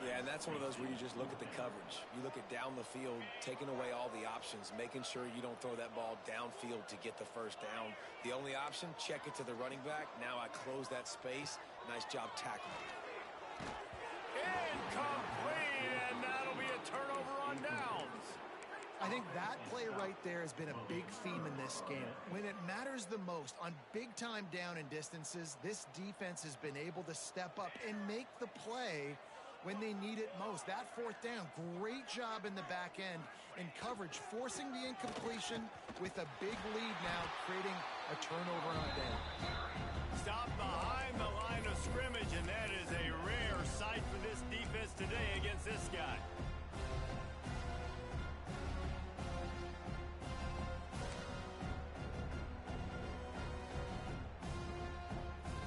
Yeah, and that's one of those where you just look at the coverage. You look at down the field, taking away all the options, making sure you don't throw that ball downfield to get the first down. The only option, check it to the running back. Now I close that space. Nice job tackling. Incomplete, and that'll be a turnover on downs. I think that play right there has been a big theme in this game. When it matters the most, on big-time down and distances, this defense has been able to step up and make the play when they need it most. That fourth down, great job in the back end in coverage, forcing the incompletion with a big lead now, creating a turnover on down. Stop behind the line of scrimmage, and that is a rare sight for this defense today against this guy.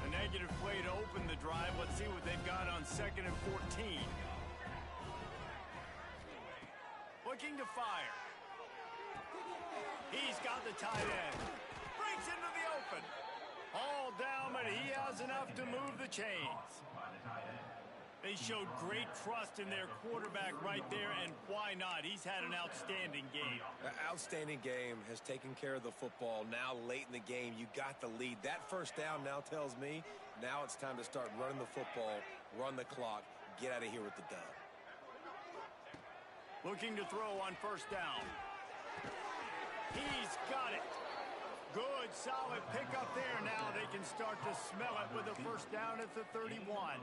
A negative play to open the drive. Let's see what they've got on 2nd and 14. Looking to fire. He's got the tight end. Breaks into the open. All down, but he has enough to move the chains. They showed great trust in their quarterback right there, and why not? He's had an outstanding game. An outstanding game, has taken care of the football. Now late in the game, you got the lead. That first down now tells me now it's time to start running the football, run the clock, get out of here with the dub. Looking to throw on 1st down. He's got it. Good, solid pickup there. Now they can start to smell it with a 1st down at the 31.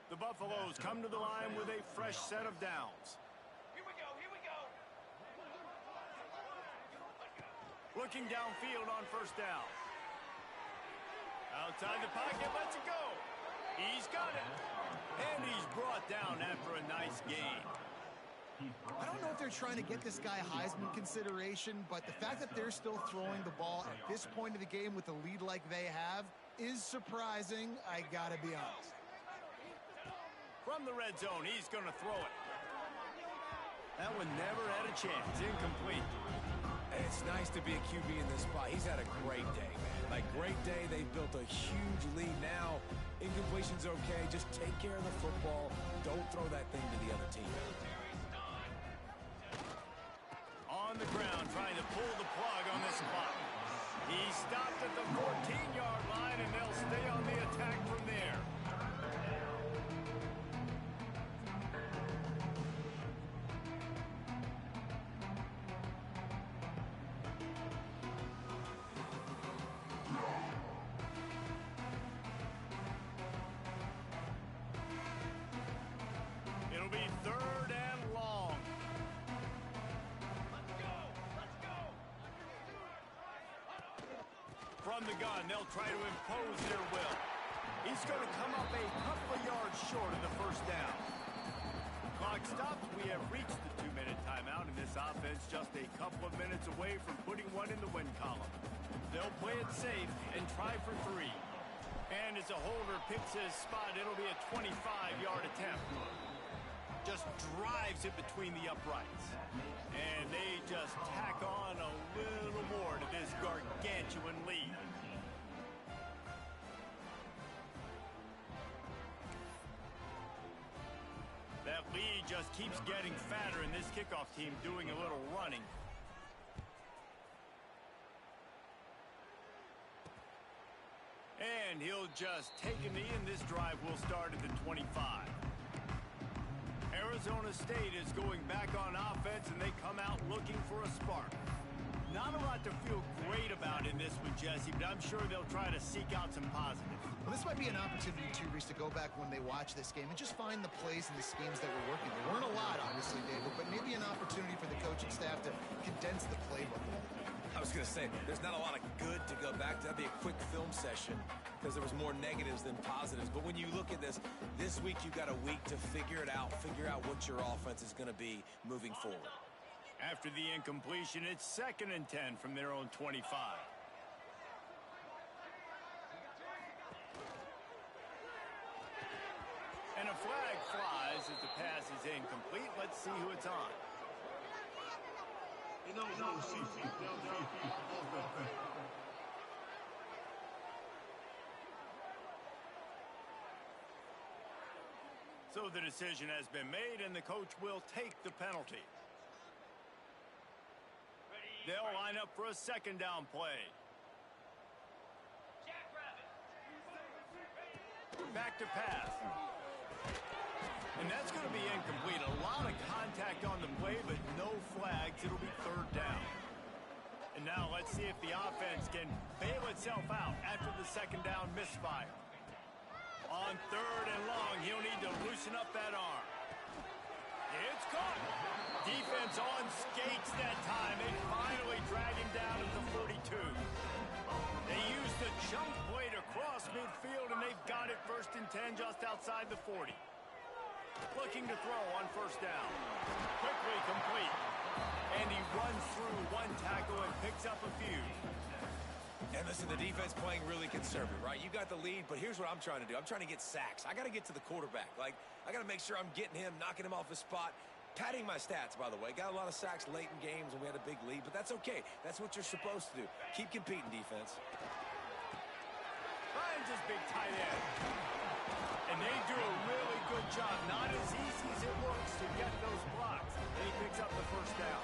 The Buffaloes come to the line with a fresh set of downs. Here we go, here we go. Looking downfield on 1st down. Outside the pocket, lets it go. He's got it. And he's brought down after a nice gain. I don't know if they're trying to get this guy Heisman consideration, but the fact that they're still throwing the ball at this point of the game with a lead like they have is surprising, I gotta be honest. From the red zone, he's going to throw it. That one never had a chance. Incomplete. It's nice to be a QB in this spot. He's had a great day, man. Like, great day. They've built a huge lead now. Incompletion's okay. Just take care of the football. Don't throw that thing to the other team. On the ground, trying to pull the plug on this clock. He stopped at the 14-yard line, and they'll stay on the attack from there. It'll be 3rd and long. From the gun, they'll try to impose their will. He's going to come up a couple of yards short of the 1st down. Clock stops. We have reached the 2-minute timeout, and this offense just a couple of minutes away from putting one in the win column. They'll play it safe and try for 3. And as a holder picks his spot, it'll be a 25-yard attempt. Just drives it between the uprights. And they just tack on a little more to this gargantuan lead. That lead just keeps getting fatter, and this kickoff team doing a little running. And he'll just take a knee, and this drive will start at the 25. Arizona State is going back on offense, and they come out looking for a spark. Not a lot to feel great about in this one, Jesse, but I'm sure they'll try to seek out some positives. Well, this might be an opportunity, too, Reese, to go back when they watch this game and just find the plays and the schemes that were working. There weren't a lot, obviously, David, but maybe an opportunity for the coaching staff to condense the playbook a little bit. I was going to say, there's not a lot of good to go back to. That'd be a quick film session because there was more negatives than positives. But when you look at this week you've got a week to figure it out, figure out what your offense is going to be moving forward. After the incompletion, it's 2nd and 10 from their own 25. And a flag flies as the pass is incomplete. Let's see who it's on. So the decision has been made, and the coach will take the penalty. They'll line up for a 2nd down play. Back to pass. And that's going to be incomplete. A lot of contact on the play, but no flags. It'll be 3rd down. And now let's see if the offense can bail itself out after the 2nd down misfire. On 3rd and long, he'll need to loosen up that arm. It's caught. Defense on skates that time. They finally drag him down at the 42. They used the chunk play to cross midfield, and they've got it 1st and 10 just outside the 40. Looking to throw on 1st down. Quickly complete. And he runs through one tackle and picks up a few. And listen, the defense playing really conservative, right? You got the lead, but here's what I'm trying to do. I'm trying to get sacks. I got to get to the quarterback. Like, I got to make sure I'm getting him, knocking him off his spot. Padding my stats, by the way. Got a lot of sacks late in games when we had a big lead, but that's okay. That's what you're supposed to do. Keep competing, defense. Finds his big tight end. And they do a really good job. Not as easy as it looks to get those blocks. And he picks up the 1st down.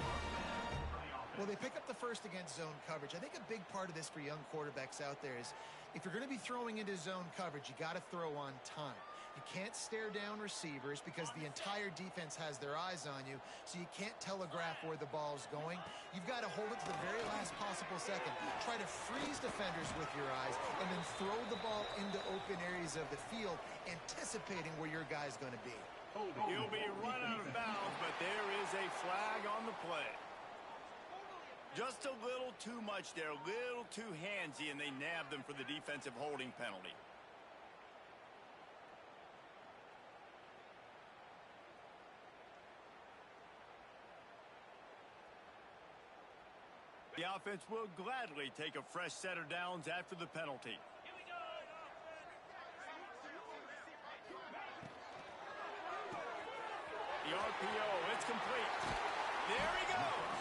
Well, they pick up the 1st against zone coverage. I think a big part of this for young quarterbacks out there is if you're going to be throwing into zone coverage, you got to throw on time. You can't stare down receivers because the entire defense has their eyes on you, so you can't telegraph where the ball's going. You've got to hold it to the very last possible second. Try to freeze defenders with your eyes and then throw the ball into open areas of the field, anticipating where your guy's going to be. He'll be run out of bounds, but there is a flag on the play. Just a little too much there, a little too handsy, and they nab them for the defensive holding penalty. The offense will gladly take a fresh set of downs after the penalty. The RPO, it's complete. There he goes.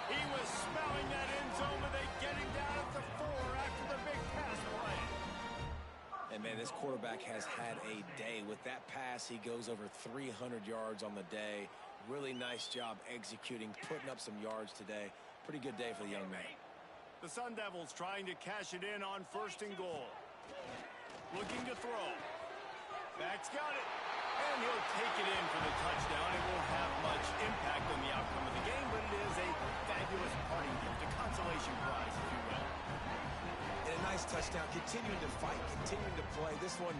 He was smelling that end zone, but they get him down at the 4 after the big pass play. And, man, this quarterback has had a day. With that pass, he goes over 300 yards on the day. Really nice job executing, putting up some yards today. Pretty good day for the young man. The Sun Devils trying to cash it in on 1st and goal. Looking to throw. Back's got it. And he'll take it in for the touchdown. It won't have much impact on the outcome of the game, but it is a fabulous parting gift, a consolation prize, if you will. And a nice touchdown, continuing to fight, continuing to play. This one,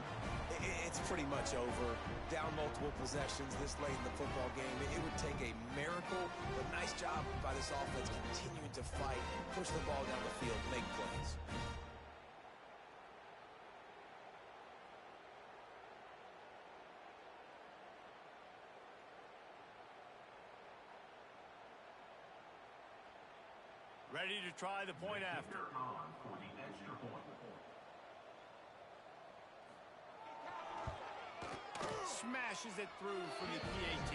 it's pretty much over. Down multiple possessions this late in the football game. It would take a miracle, but nice job by this offense continuing to fight, push the ball down the field, make plays. Ready to try the point after. Smashes it through for the PAT.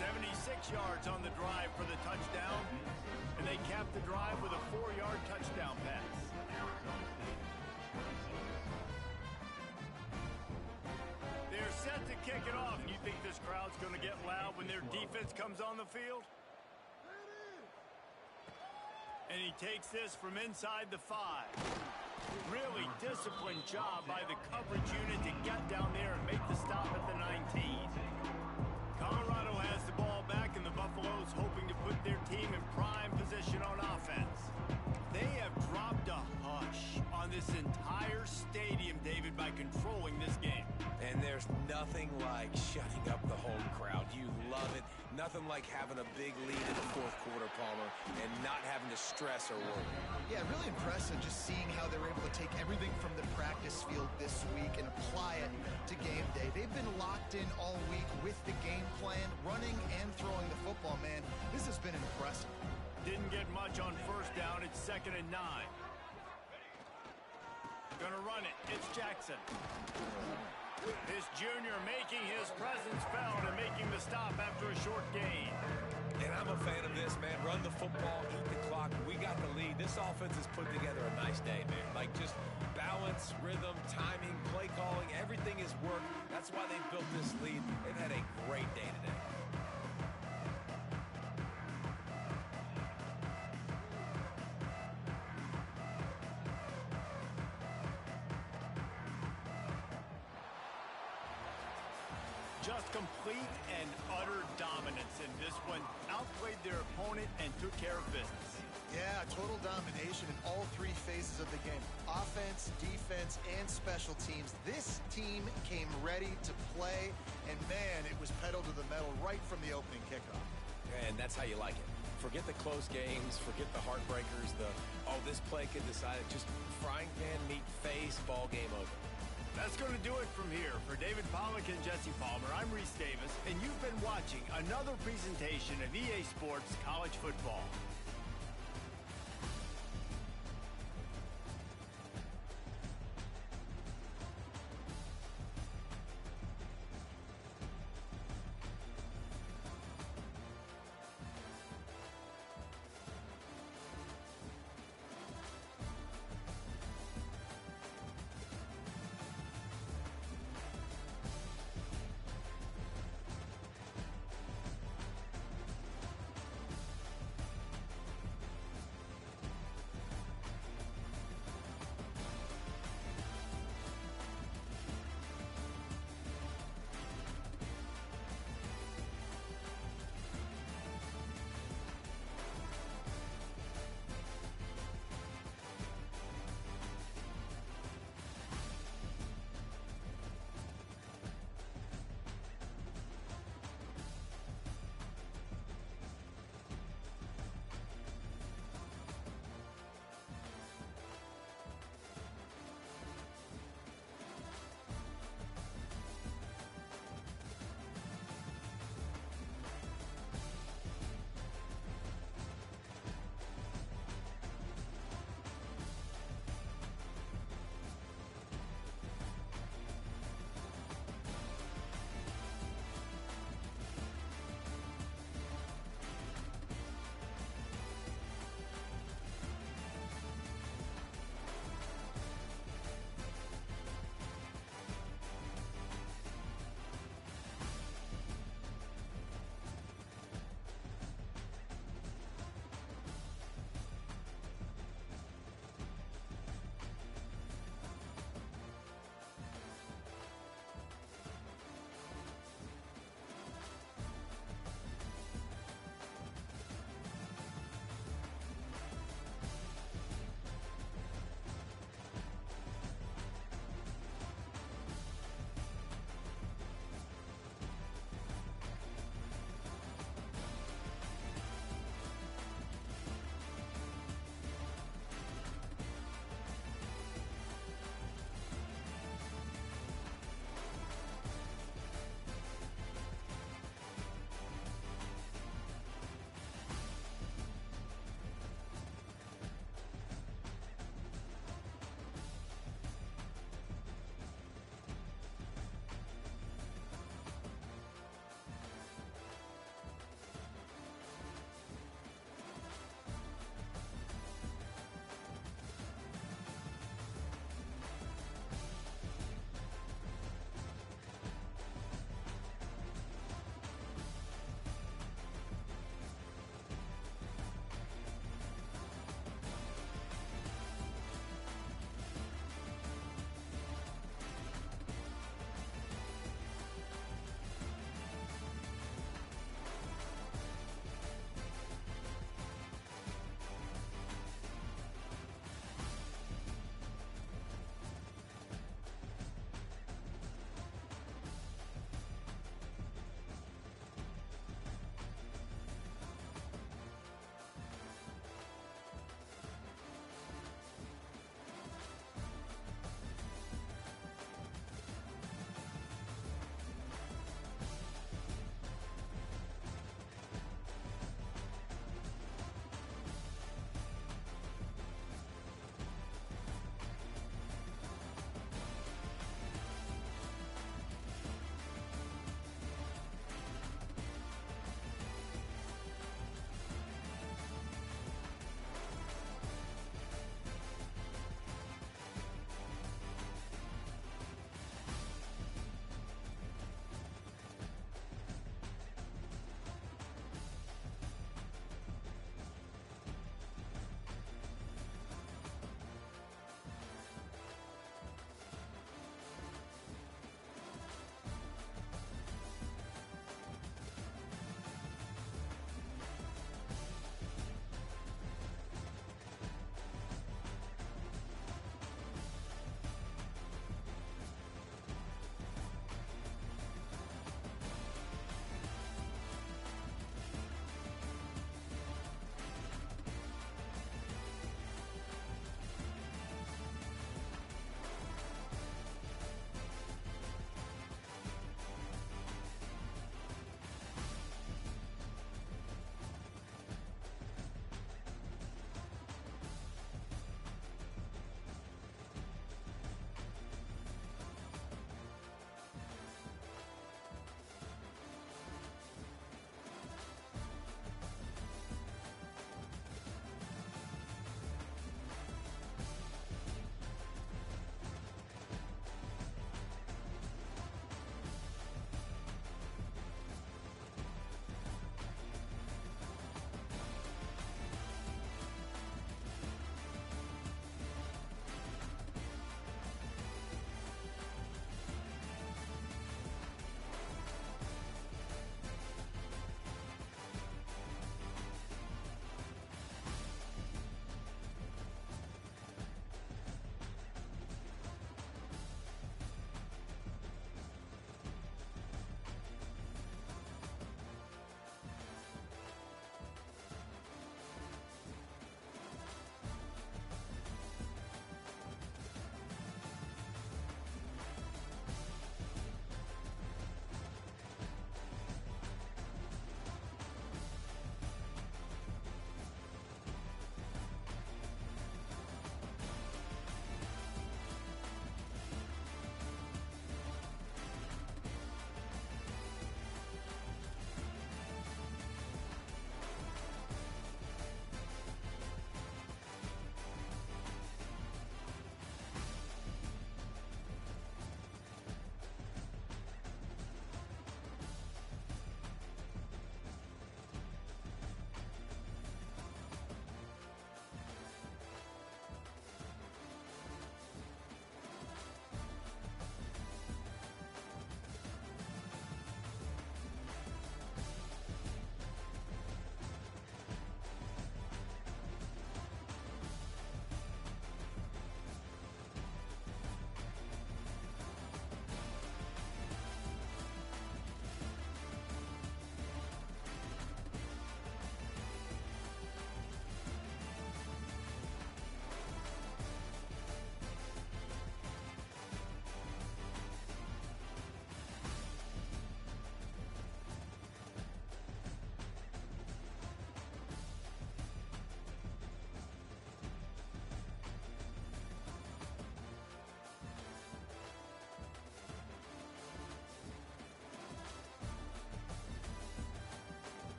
76 yards on the drive for the touchdown. And they cap the drive with a 4-yard touchdown pass. They're set to kick it off. And you think this crowd's going to get loud when their defense comes on the field? And he takes this from inside the 5. Really disciplined job by the coverage unit to get down there and make the stop at the 19. Colorado has the ball back, and the Buffaloes hoping to put their team in prime position on offense. They have dropped a hush on this entire stadium, David, by controlling this game. And there's nothing like shutting up the home crowd. You love it. Nothing like having a big lead in the 4th quarter, Palmer, and not having to stress or worry. Yeah, really impressive just seeing how they were able to take everything from the practice field this week and apply it to game day. They've been locked in all week with the game plan, running and throwing the football, man. This has been impressive. Didn't get much on 1st down. It's 2nd and 9. Gonna run it. It's Jackson. This junior making his presence felt and making the stop after a short gain. And I'm a fan of this, man. Run the football, eat the clock. We got the lead. This offense has put together a nice day, man. Like just balance, rhythm, timing, play calling, everything has worked. That's why they built this lead. They've had a great day today. Just complete and utter dominance in this one. Outplayed their opponent and took care of business. Yeah, total domination in all three phases of the game. Offense, defense, and special teams. This team came ready to play, and man, it was pedal to the metal right from the opening kickoff. And that's how you like it. Forget the close games, forget the heartbreakers, this play could decide it. Just frying pan, meat face, ball game over. That's going to do it from here. For David Pollack and Jesse Palmer, I'm Reese Davis, and you've been watching another presentation of EA Sports College Football.